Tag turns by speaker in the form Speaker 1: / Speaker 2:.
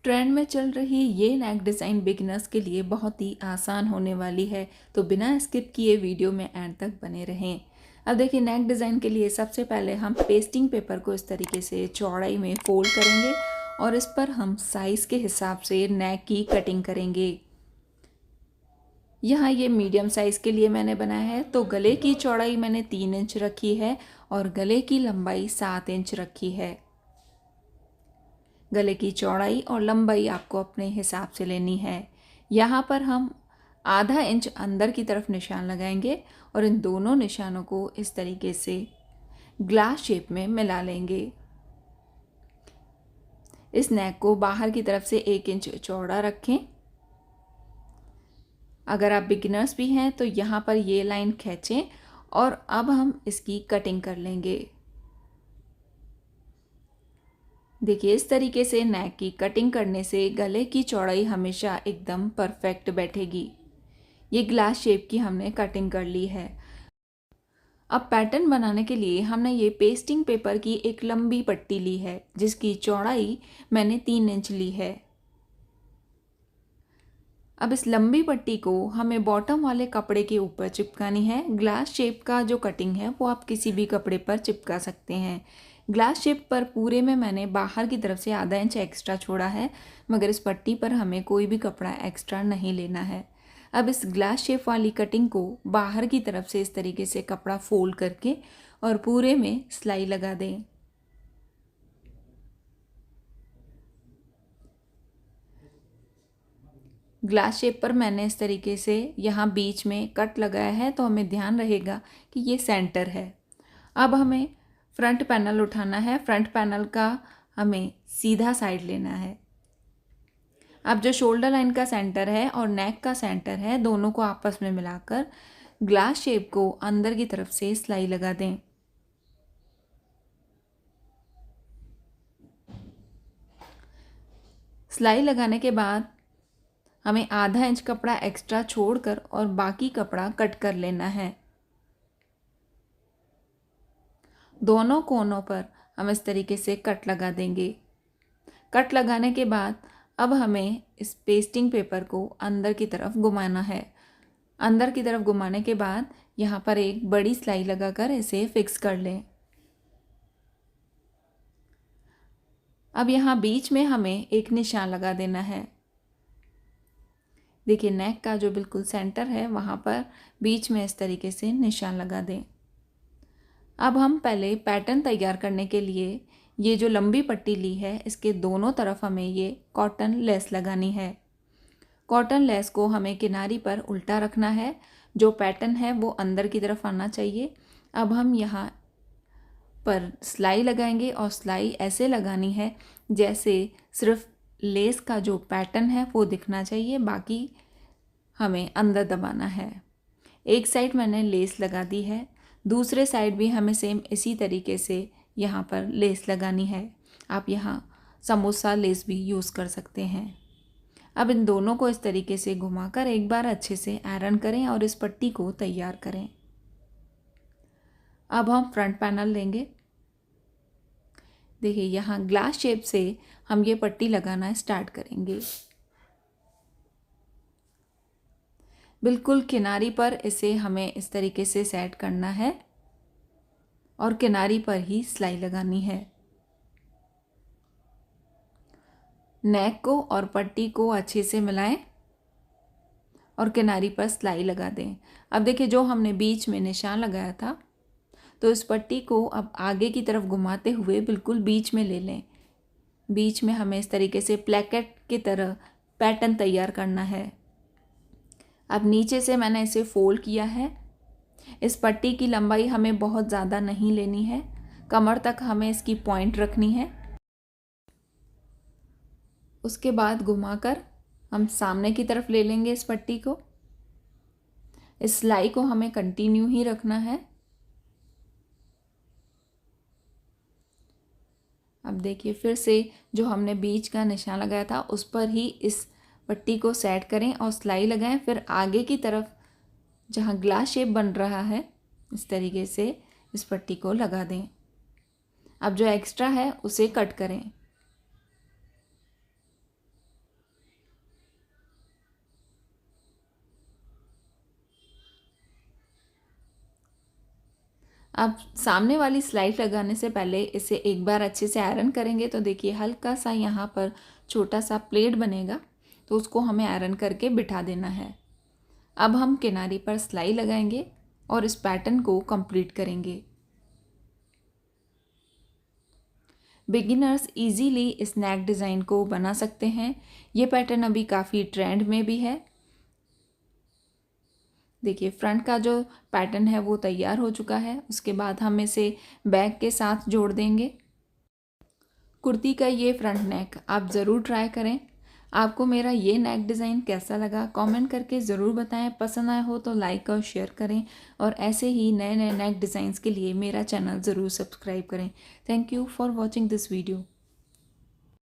Speaker 1: Trend में चल रही ये नेक डिज़ाइन बिगिनर्स के लिए बहुत ही आसान होने वाली है, तो बिना स्किप किए वीडियो में एंड तक बने रहें। अब देखिए, नेक डिज़ाइन के लिए सबसे पहले हम पेस्टिंग पेपर को इस तरीके से चौड़ाई में फोल्ड करेंगे और इस पर हम साइज़ के हिसाब से नेक की कटिंग करेंगे। यहाँ ये मीडियम साइज़ के लिए मैंने बनाया है, तो गले की चौड़ाई मैंने 3 इंच रखी है और गले की लंबाई 7 इंच रखी है। गले की चौड़ाई और लंबाई आपको अपने हिसाब से लेनी है। यहाँ पर हम आधा इंच अंदर की तरफ निशान लगाएंगे और इन दोनों निशानों को इस तरीके से ग्लास शेप में मिला लेंगे। इस नेक को बाहर की तरफ से 1 इंच चौड़ा रखें। अगर आप बिगिनर्स भी हैं तो यहाँ पर ये लाइन खींचें और अब हम इसकी कटिंग कर लेंगे। देखिए, इस तरीके से नेक की कटिंग करने से गले की चौड़ाई हमेशा एकदम परफेक्ट बैठेगी। ये ग्लास शेप की हमने कटिंग कर ली है। अब पैटर्न बनाने के लिए हमने ये पेस्टिंग पेपर की एक लंबी पट्टी ली है, जिसकी चौड़ाई मैंने 3 इंच ली है। अब इस लंबी पट्टी को हमें बॉटम वाले कपड़े के ऊपर चिपकानी है। ग्लास शेप का जो कटिंग है वो आप किसी भी कपड़े पर चिपका सकते हैं। ग्लास शेप पर पूरे में मैंने बाहर की तरफ से आधा इंच एक्स्ट्रा छोड़ा है, मगर इस पट्टी पर हमें कोई भी कपड़ा एक्स्ट्रा नहीं लेना है। अब इस ग्लास शेप वाली कटिंग को बाहर की तरफ से इस तरीके से कपड़ा फोल्ड करके और पूरे में सिलाई लगा दें। ग्लास शेप पर मैंने इस तरीके से यहाँ बीच में कट लगाया है, तो हमें ध्यान रहेगा कि ये सेंटर है। अब हमें फ्रंट पैनल उठाना है। फ्रंट पैनल का हमें सीधा साइड लेना है। अब जो शोल्डर लाइन का सेंटर है और नेक का सेंटर है, दोनों को आपस में मिलाकर ग्लास शेप को अंदर की तरफ से सिलाई लगा दें। सिलाई लगाने के बाद हमें आधा इंच कपड़ा एक्स्ट्रा छोड़कर और बाकी कपड़ा कट कर लेना है। दोनों कोनों पर हम इस तरीके से कट लगा देंगे। कट लगाने के बाद अब हमें इस पेस्टिंग पेपर को अंदर की तरफ घुमाना है। अंदर की तरफ घुमाने के बाद यहाँ पर एक बड़ी सिलाई लगाकर इसे फिक्स कर लें। अब यहाँ बीच में हमें एक निशान लगा देना है। देखिए, नेक का जो बिल्कुल सेंटर है वहाँ पर बीच में इस तरीके से निशान लगा दें। अब हम पहले पैटर्न तैयार करने के लिए ये जो लंबी पट्टी ली है, इसके दोनों तरफ हमें ये कॉटन लेस लगानी है। कॉटन लेस को हमें किनारी पर उल्टा रखना है। जो पैटर्न है वो अंदर की तरफ आना चाहिए। अब हम यहाँ पर सिलाई लगाएंगे और सिलाई ऐसे लगानी है जैसे सिर्फ लेस का जो पैटर्न है वो दिखना चाहिए, बाकी हमें अंदर दबाना है। एक साइड मैंने लेस लगा दी है, दूसरे साइड भी हमें सेम इसी तरीके से यहाँ पर लेस लगानी है। आप यहाँ समोसा लेस भी यूज़ कर सकते हैं। अब इन दोनों को इस तरीके से घुमाकर एक बार अच्छे से आयरन करें और इस पट्टी को तैयार करें। अब हम फ्रंट पैनल लेंगे। देखिए, यहाँ ग्लास शेप से हम ये पट्टी लगाना स्टार्ट करेंगे। बिल्कुल किनारी पर इसे हमें इस तरीके से सेट करना है और किनारी पर ही सिलाई लगानी है। नेक को और पट्टी को अच्छे से मिलाएं और किनारी पर सिलाई लगा दें। अब देखिए, जो हमने बीच में निशान लगाया था, तो इस पट्टी को अब आगे की तरफ घुमाते हुए बिल्कुल बीच में ले लें। बीच में हमें इस तरीके से प्लेकेट की तरह पैटर्न तैयार करना है। अब नीचे से मैंने इसे फोल्ड किया है। इस पट्टी की लंबाई हमें बहुत ज़्यादा नहीं लेनी है, कमर तक हमें इसकी पॉइंट रखनी है। उसके बाद घुमाकर हम सामने की तरफ ले लेंगे इस पट्टी को। इस सिलाई को हमें कंटिन्यू ही रखना है। अब देखिए, फिर से जो हमने बीच का निशान लगाया था उस पर ही इस पट्टी को सेट करें और सिलाई लगाएं। फिर आगे की तरफ जहाँ ग्लास शेप बन रहा है, इस तरीके से इस पट्टी को लगा दें। अब जो एक्स्ट्रा है उसे कट करें। अब सामने वाली स्लाइड लगाने से पहले इसे एक बार अच्छे से आयरन करेंगे। तो देखिए हल्का सा यहाँ पर छोटा सा प्लेट बनेगा, तो उसको हमें आयरन करके बिठा देना है। अब हम किनारी पर सिलाई लगाएंगे और इस पैटर्न को कंप्लीट करेंगे। बिगिनर्स इजीली इस नेक डिज़ाइन को बना सकते हैं। ये पैटर्न अभी काफ़ी ट्रेंड में भी है। देखिए फ्रंट का जो पैटर्न है वो तैयार हो चुका है। उसके बाद हम इसे बैक के साथ जोड़ देंगे। कुर्ती का ये फ्रंट नेक आप ज़रूर ट्राई करें। आपको मेरा ये नेक डिज़ाइन कैसा लगा कमेंट करके ज़रूर बताएं। पसंद आया हो तो लाइक और शेयर करें, और ऐसे ही नए नए नेक डिज़ाइंस के लिए मेरा चैनल ज़रूर सब्सक्राइब करें। Thank you for watching this video.